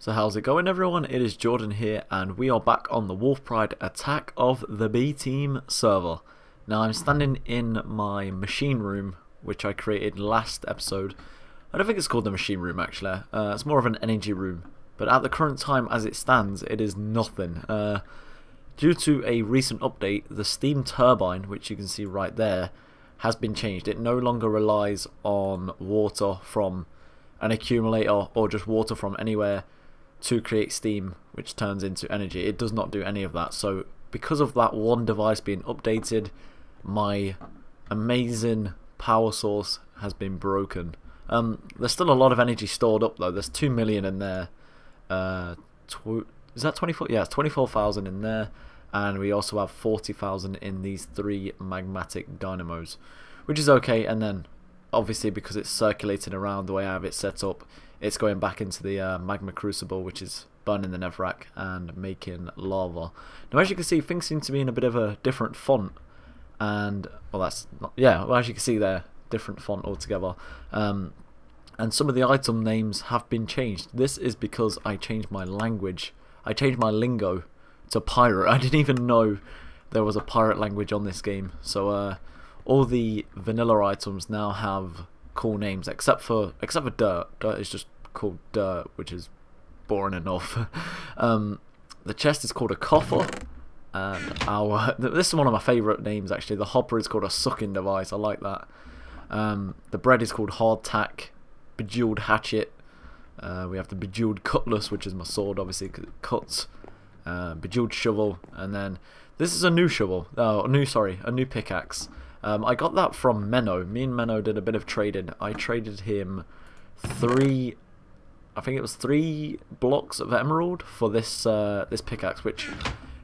So how's it going, everyone? It is Jordan here, and we are back on the WolfPride Attack of the B Team server. Now I'm standing in my machine room, which I created last episode. I don't think it's called the machine room actually, it's more of an energy room. But at the current time as it stands, it is nothing. Due to a recent update, the steam turbine, which you can see right there, has been changed. It no longer relies on water from an accumulator or just water from anywhere to create steam, which turns into energy. It does not do any of that. So because of that one device being updated, my amazing power source has been broken. There's still a lot of energy stored up though. There's 2 million in there. Is that 24? Yeah, it's 24,000 in there, and we also have 40,000 in these 3 magmatic dynamos, which is okay. And then obviously because it's circulating around the way I have it set up, it's going back into the magma crucible, which is burning the netherrack and making lava. Now as you can see, things seem to be in a bit of a different font, and well, that's not, yeah, well, as you can see there, different font altogether. And some of the item names have been changed. This is because I changed my language. I changed my lingo to pirate. I didn't even know there was a pirate language on this game. So all the vanilla items now have cool names, except for dirt. Dirt is just called dirt, which is boring enough. The chest is called a coffer, and this is one of my favourite names actually. The hopper is called a sucking device. I like that. The bread is called hardtack. Bejeweled hatchet. We have the bejeweled cutlass, which is my sword, obviously, because it cuts. Bejeweled shovel, and then this is a new shovel. Oh, a new pickaxe. I got that from Menno. Me and Menno did a bit of trading. I traded him 3 blocks of emerald for this this pickaxe, which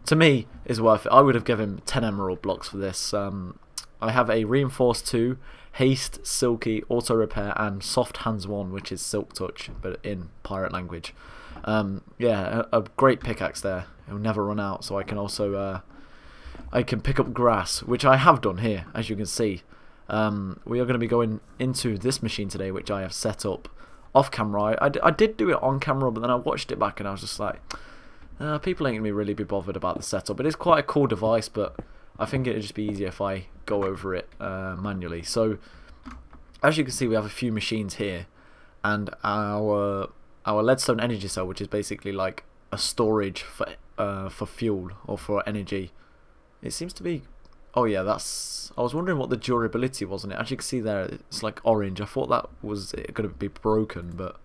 to me is worth it. I would have given him 10 emerald blocks for this. I have a reinforced 2, haste, silky, auto repair, and soft hands 1, which is silk touch, but in pirate language. Yeah, a great pickaxe there. It'll never run out. So I can also I can pick up grass, which I have done here, as you can see. We are going to be going into this machine today, which I have set up off camera. I did do it on camera, but then I watched it back and I was just like, people ain't going to really be bothered about the setup. It is quite a cool device, but I think it would just be easier if I go over it manually. So as you can see, we have a few machines here, and our leadstone energy cell, which is basically like a storage for fuel or for energy. It seems to be, oh yeah, that's, I was wondering what the durability was on it. As you can see there, it's like orange. I thought that was going to be broken, but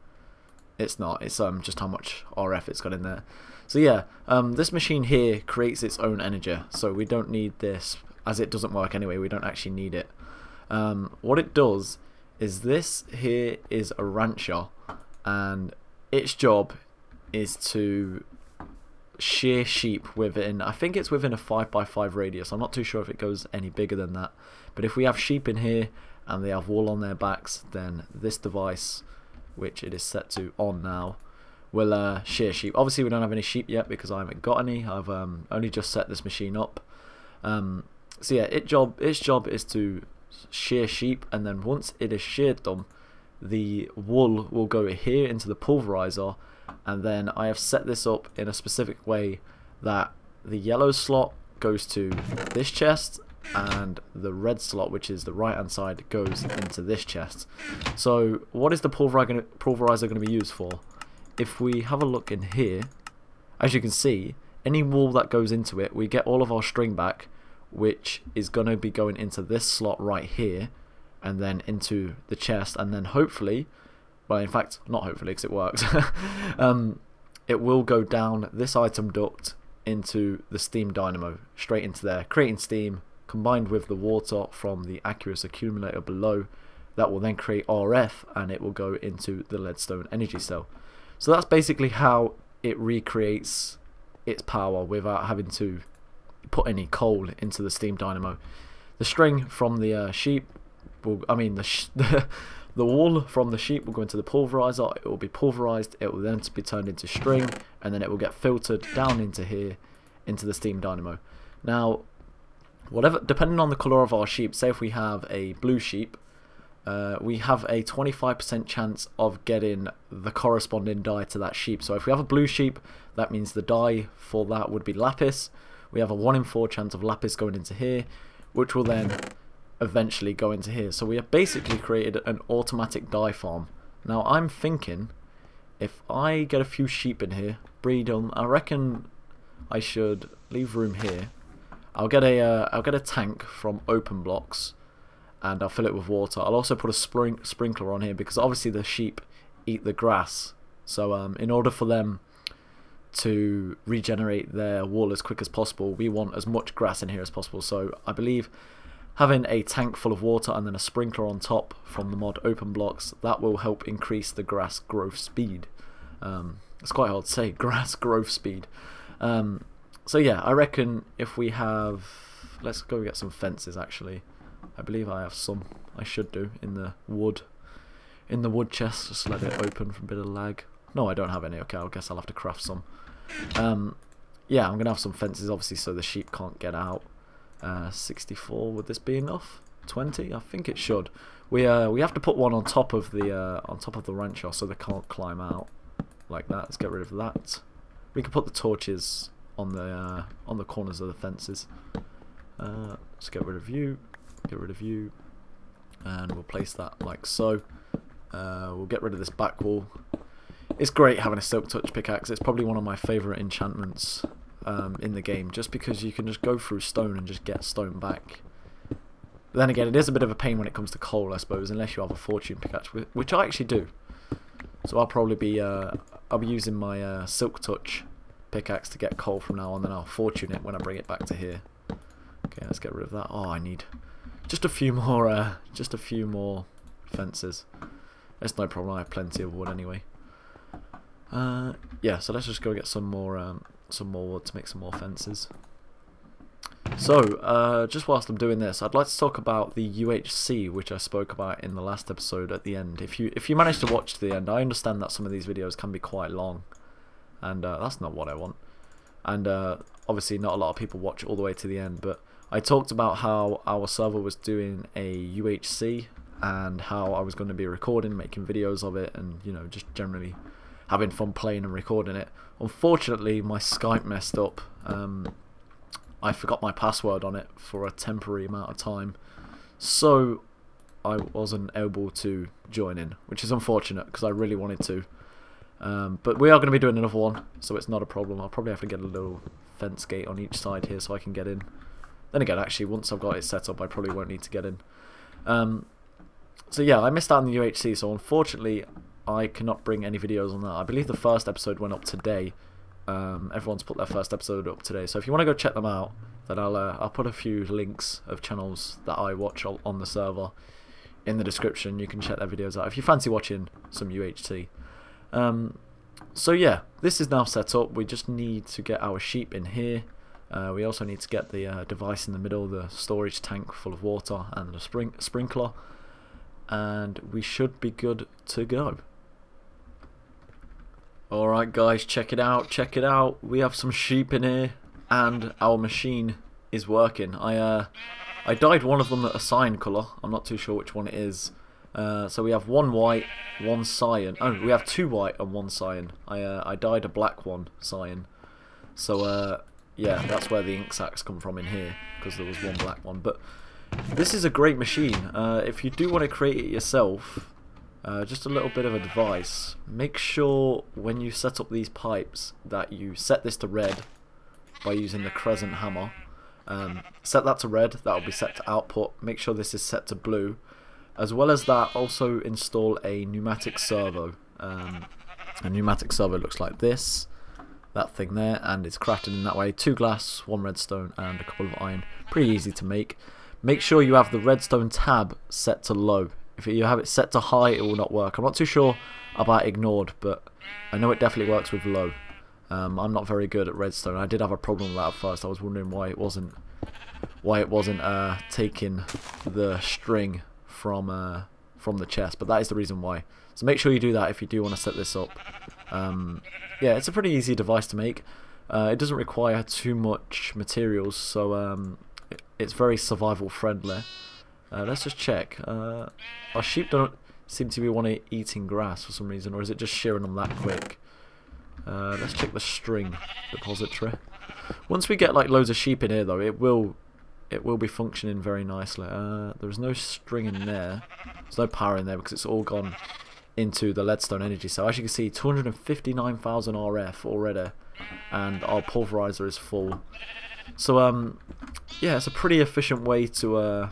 it's not. It's just how much RF it's got in there. So yeah, this machine here creates its own energy, so we don't need this, as it doesn't work anyway. We don't actually need it. What it does is, this here is a rancher, and its job is to shear sheep within, I think it's within a 5x5 radius. I'm not too sure if it goes any bigger than that, but if we have sheep in here and they have wool on their backs, then this device, which it is set to on now, will shear sheep. Obviously we don't have any sheep yet because I haven't got any. I've only just set this machine up. So yeah, its job is to shear sheep, and then once it has sheared them, the wool will go here into the pulverizer, and then I have set this up in a specific way that the yellow slot goes to this chest, and the red slot, which is the right hand side, goes into this chest. So what is the pulverizer going to be used for? If we have a look in here, as you can see, any wool that goes into it, we get all of our string back, which is going to be going into this slot right here, and then into the chest, and then hopefully, well, in fact, not hopefully because it works, it will go down this item duct into the steam dynamo, straight into there, creating steam, combined with the water from the aqueous accumulator below. That will then create RF, and it will go into the leadstone energy cell. So that's basically how it recreates its power without having to put any coal into the steam dynamo. The string from the sheep will, I mean the wool from the sheep will go into the pulverizer. It will be pulverized. It will then be turned into string, and then it will get filtered down into here, into the steam dynamo. Now, whatever, depending on the color of our sheep, say if we have a blue sheep, we have a 25% chance of getting the corresponding dye to that sheep. So if we have a blue sheep, that means the dye for that would be lapis. We have a 1 in 4 chance of lapis going into here, which will then eventually go into here. So we have basically created an automatic dye farm. Now I'm thinking, if I get a few sheep in here, breed them, I reckon I should leave room here. I'll get a tank from open blocks, and I'll fill it with water. I'll also put a sprinkler on here because obviously the sheep eat the grass. So in order for them to regenerate their wool as quick as possible, we want as much grass in here as possible. So I believe having a tank full of water and then a sprinkler on top from the mod open blocks, that will help increase the grass growth speed. It's quite hard to say, grass growth speed. So yeah, I reckon if we have, let's go get some fences actually. I believe I have some, I should do, in the wood chest. Just let it open for a bit of lag. No, I don't have any. Okay, I guess I'll have to craft some. Yeah, I'm gonna have some fences obviously so the sheep can't get out. 64, would this be enough? 20, I think it should. We have to put one on top of the rancho so they can't climb out like that. Let's get rid of that. We can put the torches on the corners of the fences. Let's get rid of you, and we'll place that like so. We'll get rid of this back wall. It's great having a silk touch pickaxe. It's probably one of my favourite enchantments in the game, just because you can just go through stone and just get stone back. But then again, it is a bit of a pain when it comes to coal, I suppose, unless you have a fortune pickaxe, which I actually do. So I'll probably be I'll be using my silk touch pickaxe to get coal from now on, then I'll fortune it when I bring it back to here. Okay, let's get rid of that. Oh, I need just a few more fences. That's no problem. I have plenty of wood anyway. Yeah, so let's just go get some more wood to make some more fences. So, just whilst I'm doing this, I'd like to talk about the UHC, which I spoke about in the last episode at the end. If you manage to watch to the end, I understand that some of these videos can be quite long, and that's not what I want. And obviously not a lot of people watch all the way to the end, but I talked about how our server was doing a UHC and how I was going to be recording, making videos of it, and you know, just generally having fun playing and recording it. Unfortunately, my Skype messed up. I forgot my password on it for a temporary amount of time, so I wasn't able to join in, which is unfortunate because I really wanted to. But we are going to be doing another one, so it's not a problem. I'll probably have to get a little fence gate on each side here so I can get in. Then again, actually, once I've got it set up, I probably won't need to get in. So yeah, I missed out on the UHC, so unfortunately I cannot bring any videos on that. I believe the first episode went up today. Everyone's put their first episode up today, so if you want to go check them out, then I'll put a few links of channels that I watch on the server in the description. You can check their videos out if you fancy watching some UHC. So yeah, this is now set up. We just need to get our sheep in here. We also need to get the device in the middle, the storage tank full of water, and the sprinkler, and we should be good to go. Alright guys, check it out, we have some sheep in here, and our machine is working. I dyed one of them a cyan colour, I'm not too sure which one it is. So we have one white, one cyan. Oh, we have two white and one cyan. I dyed a black one cyan. So yeah, that's where the ink sacs come from in here, because there was one black one. But this is a great machine. If you do want to create it yourself, just a little bit of advice: make sure when you set up these pipes that you set this to red by using the crescent hammer. Set that to red, that will be set to output. Make sure this is set to blue. As well as that, also install a pneumatic servo. A pneumatic servo looks like this, that thing there, and it's crafted in that way. 2 glass, 1 redstone, and a couple of iron. Pretty easy to make. Make sure you have the redstone tab set to low. If you have it set to high, it will not work. I'm not too sure about ignored, but I know it definitely works with low. I'm not very good at redstone. I did have a problem with that at first. I was wondering why it wasn't taking the string from the chest, but that is the reason why. So make sure you do that if you do want to set this up. Yeah, it's a pretty easy device to make. It doesn't require too much materials, so it's very survival friendly. Let's just check. Our sheep don't seem to be eating grass for some reason, or is it just shearing them that quick? Let's check the string depository. Once we get like loads of sheep in here, though, it will be functioning very nicely. There's no string in there. There's no power in there because it's all gone into the leadstone energy. So as you can see, 259,000 RF already, and our pulverizer is full. So yeah, it's a pretty efficient way to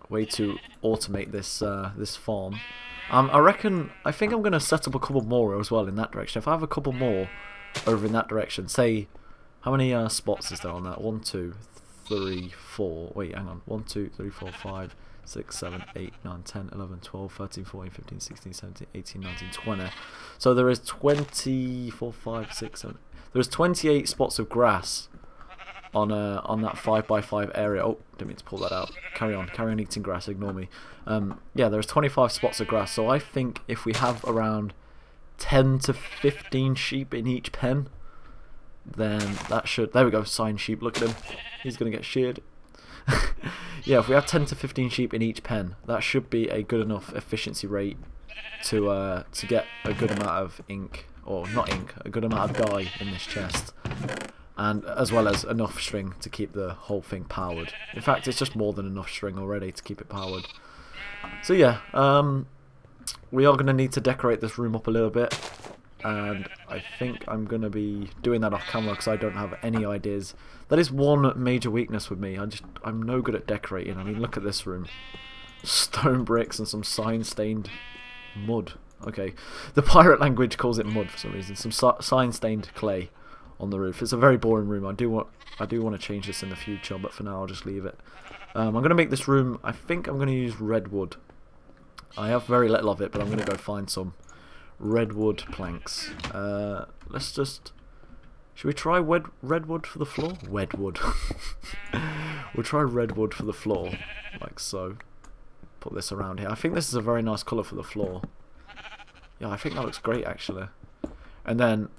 automate this this farm. I think I'm gonna set up a couple more as well in that direction. If I have a couple more over in that direction, say, how many spots is there on that? 1, 2, 3, 4. Wait, hang on. 1, 2, 3, 4, 5, 6, 7, 8, 9, 10, 11, 12, 13, 14, 15, 16, 17, 18, 19, 20. So there is 24, 5, 6, 7. There's 28 spots of grass on that 5x5 area. Oh, didn't mean to pull that out. Carry on eating grass. Ignore me. Yeah, there's 25 spots of grass. So I think if we have around 10 to 15 sheep in each pen, then that should... There we go, sign sheep. Look at him. He's gonna get sheared. Yeah, if we have 10 to 15 sheep in each pen, that should be a good enough efficiency rate to get a good amount of ink, or not ink, a good amount of dye in this chest. And as well as enough string to keep the whole thing powered. In fact, it's just more than enough string already to keep it powered. So yeah, we are going to need to decorate this room up a little bit, and I think I'm going to be doing that off camera because I don't have any ideas. That is one major weakness with me. I'm no good at decorating. I mean, look at this room. Stone bricks and some sign-stained mud. Okay, the pirate language calls it mud for some reason. Some sign-stained clay on the roof. It's a very boring room. I do want to change this in the future, but for now I'll just leave it. I'm going to make this room, I think I'm going to use redwood. I have very little of it, but I'm going to go find some redwood planks. Let's just... Should we try redwood for the floor? Wedwood. We'll try redwood for the floor, like so. Put this around here. I think this is a very nice colour for the floor. Yeah, I think that looks great actually. And then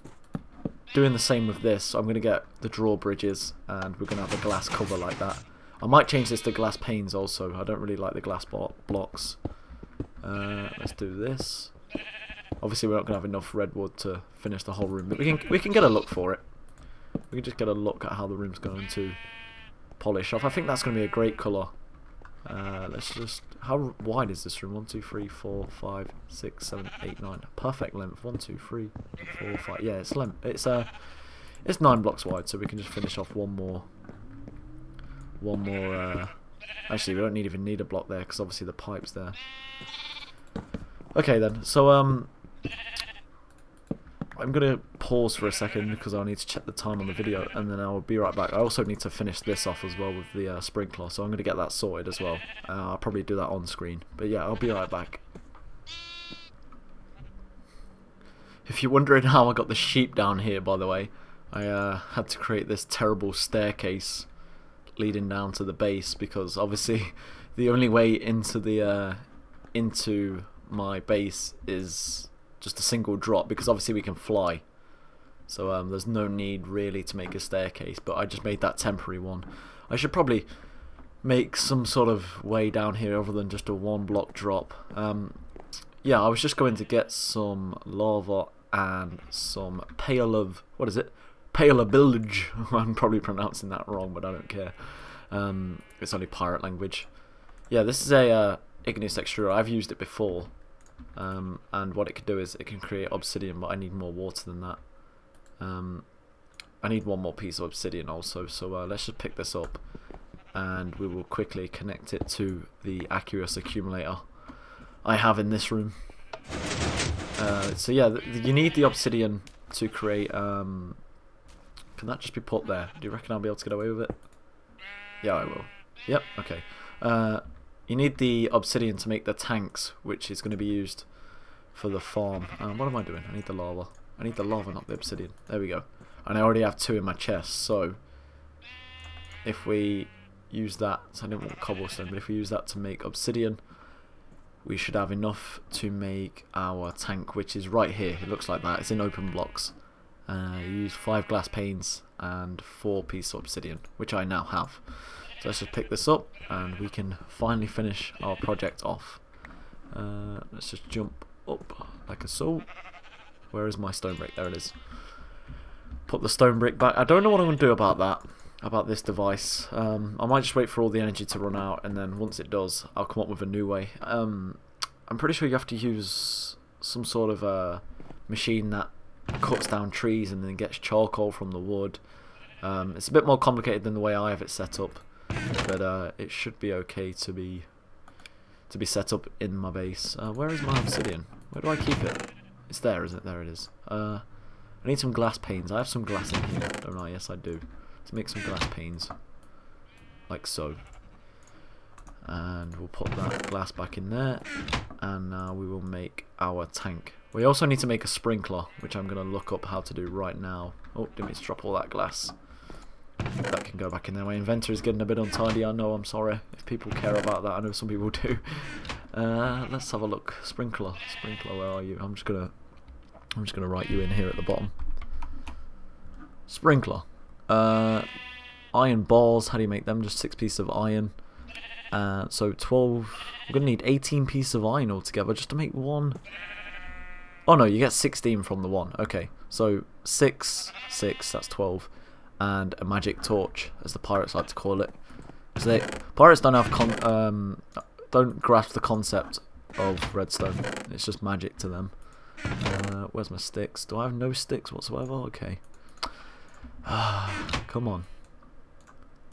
doing the same with this, I'm going to get the drawbridges and we're going to have a glass cover like that. I might change this to glass panes also. I don't really like the glass blocks. Let's do this. Obviously we're not going to have enough redwood to finish the whole room, but we can get a look for it. We can just get a look at how the room's going to polish off. I think that's going to be a great colour. Let's just... How wide is this room? 1, 2, 3, 4, 5, 6, 7, 8, 9. Perfect length. 1, 2, 3, 4, 5. Yeah, it's length. It's 9 blocks wide, so we can just finish off one more. Actually, we don't even need a block there because obviously the pipe's there. Okay then. So I'm gonna pause for a second because I'll need to check the time on the video, and then I'll be right back. I also need to finish this off as well with the sprinkler, so I'm gonna get that sorted as well. I'll probably do that on screen, but yeah, I'll be right back. If you're wondering how I got the sheep down here, by the way, I had to create this terrible staircase leading down to the base because obviously the only way into my base is just a single drop, because obviously we can fly, so there's no need really to make a staircase, but I just made that temporary one. I should probably make some sort of way down here other than just a 1 block drop. Yeah, I was just going to get some lava and some Paleobilge. I'm probably pronouncing that wrong, but I don't care. It's only pirate language. Yeah, this is a igneous extruder. I've used it before. And what it can do is it can create obsidian, but I need more water than that. I need one more piece of obsidian also, so let's just pick this up and we will quickly connect it to the aqueous accumulator I have in this room. So yeah, you need the obsidian to create... can that just be put there? Do you reckon I'll be able to get away with it? Yeah, I will. Yep, okay. You need the obsidian to make the tanks, which is going to be used for the farm. What am I doing? I need the lava. I need the lava, not the obsidian. There we go. And I already have 2 in my chest, so if we use that, so I don't want cobblestone, but if we use that to make obsidian, we should have enough to make our tank, which is right here. It looks like that. It's in open blocks. You use 5 glass panes and 4 pieces of obsidian, which I now have. So let's just pick this up and we can finally finish our project off. Let's just jump up like so. Where is my stone brick? There it is. Put the stone brick back. I don't know what I'm going to do about that, about this device. I might just wait for all the energy to run out, and then once it does, I'll come up with a new way. I'm pretty sure you have to use some sort of a machine that cuts down trees and then gets charcoal from the wood. It's a bit more complicated than the way I have it set up, but it should be okay to be set up in my base. Where is my obsidian? Where do I keep it? It's there, is it? There it is. I need some glass panes. I have some glass in here, don't I? Yes, I do. Let's make some glass panes, like so. And we'll put that glass back in there, and now we will make our tank. We also need to make a sprinkler, which I'm going to look up how to do right now. Oh, didn't mean to drop all that glass. That can go back in there. My inventory is getting a bit untidy, I know, I'm sorry if people care about that. I know some people do. Let's have a look. Sprinkler, where are you? I'm just gonna write you in here at the bottom. Sprinkler. Iron bars, how do you make them? Just 6 pieces of iron. So 12, we're going to need 18 pieces of iron altogether just to make one. Oh no, you get 16 from the one. Okay, so 6, that's 12. And a magic torch, as the pirates like to call it. So pirates don't have don't grasp the concept of redstone. It's just magic to them. Where's my sticks? Do I have no sticks whatsoever? Okay. Come on.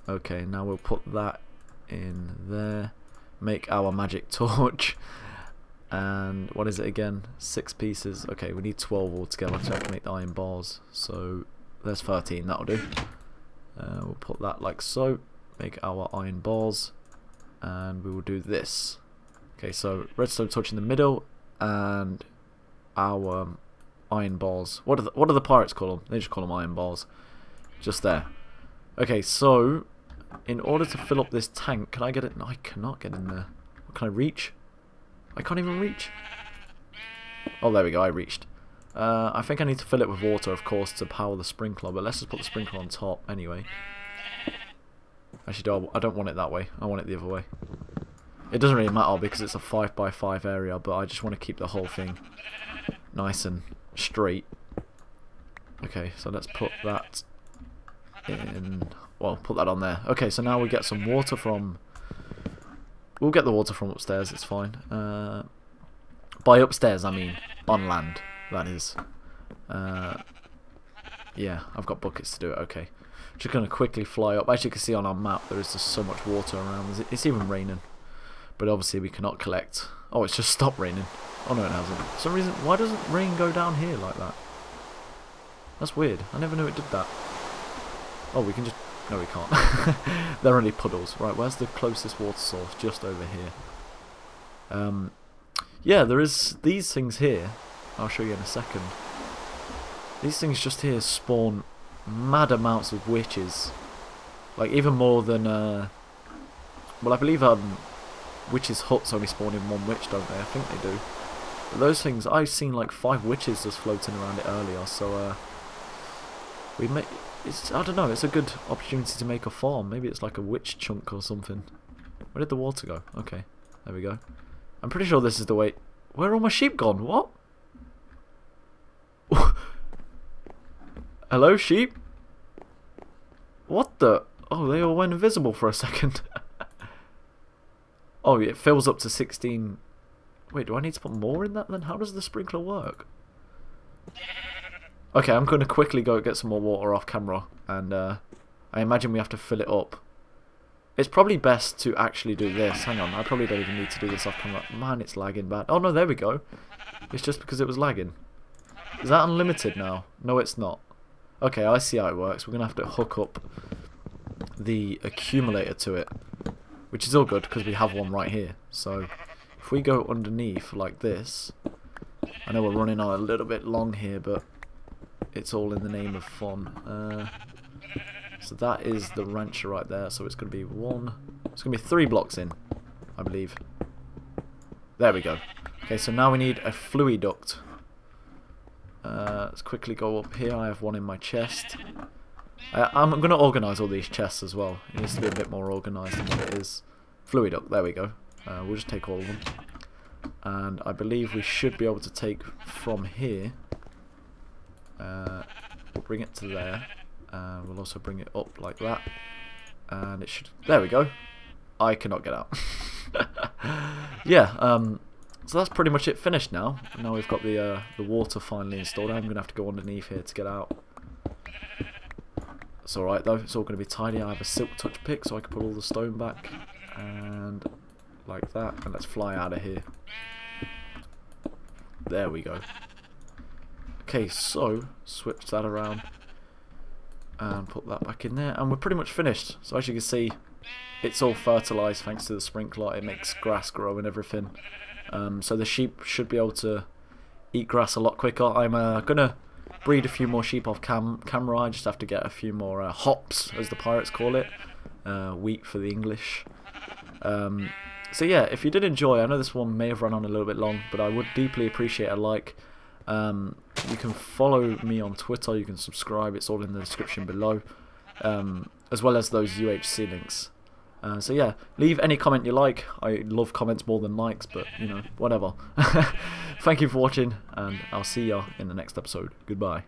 Okay, now we'll put that in there. Make our magic torch. And what is it again? 6 pieces. Okay, we need 12 altogether to have to make the iron bars. So there's 13, that'll do. We'll put that like so. Make our iron bars. And we will do this. Okay, so redstone torch in the middle. And our iron bars. What do the pirates call them? They just call them iron bars. Just there. Okay, so in order to fill up this tank, can I get it? No, I cannot get in there. Can I reach? I can't even reach. Oh, there we go, I reached. I think I need to fill it with water, of course, to power the sprinkler, but let's just put the sprinkler on top anyway. Actually, I don't want it that way. I want it the other way. It doesn't really matter because it's a 5x5 area, but I just want to keep the whole thing nice and straight. Okay, so let's put that in. Well, put that on there. Okay, so now we get some water from. We'll get the water from upstairs. It's fine. By upstairs, I mean on land. That is. Yeah, I've got buckets to do it. Okay, just gonna quickly fly up. As you can see on our map, there is just so much water around. It's even raining, but obviously we cannot collect. Oh, it's just stopped raining. Oh no, it hasn't. For some reason, why doesn't rain go down here like that? That's weird. I never knew it did that. Oh, we can just. No, we can't. They're only puddles. Right, where's the closest water source? Just over here. Yeah, there is these things here. I'll show you in a second. These things just here spawn mad amounts of witches. Like, even more than... well, I believe witches' huts only spawn in one witch, don't they? I think they do. But those things, I've seen like 5 witches just floating around it earlier, so... we may... I don't know, it's a good opportunity to make a farm. Maybe it's like a witch chunk or something. Where did the water go? Okay, there we go. I'm pretty sure this is the way... Where are all my sheep gone? What? Hello, sheep? What the... Oh, they all went invisible for a second. Oh, it fills up to 16... Wait, do I need to put more in that then? How does the sprinkler work? Okay, I'm going to quickly go get some more water off camera, and I imagine we have to fill it up. It's probably best to actually do this. Hang on, I probably don't even need to do this off camera. Man, it's lagging bad. Oh no, there we go. It's just because it was lagging. Is that unlimited now? No, it's not. Okay, I see how it works. We're going to have to hook up the accumulator to it, which is all good because we have one right here. So if we go underneath like this, I know we're running on a little bit long here, but it's all in the name of fun. So that is the rancher right there. So it's going to be it's going to be 3 blocks in, I believe. There we go. Okay, so now we need a fluid duct. Let's quickly go up here. I have one in my chest. I'm going to organise all these chests as well. It needs to be a bit more organised than what it is. Fluid duct, there we go. We'll just take all of them. And I believe we should be able to take from here. We'll bring it to there. We'll also bring it up like that. And it should... There we go. I cannot get out. Yeah, so that's pretty much it finished now. Now we've got the water finally installed. I'm going to have to go underneath here to get out. It's alright though, it's all going to be tidy. I have a silk touch pick so I can put all the stone back. And like that. And let's fly out of here. There we go. Okay, so switch that around. And put that back in there. And we're pretty much finished. So as you can see, it's all fertilised thanks to the sprinkler. It makes grass grow and everything. So the sheep should be able to eat grass a lot quicker. I'm going to breed a few more sheep off camera. I just have to get a few more hops, as the pirates call it. Wheat for the English. So yeah, if you did enjoy, I know this one may have run on a little bit long, but I would deeply appreciate a like. You can follow me on Twitter, you can subscribe, it's all in the description below. As well as those UHC links. So yeah, leave any comment you like. I love comments more than likes, but you know, whatever. Thank you for watching, and I'll see ya in the next episode. Goodbye.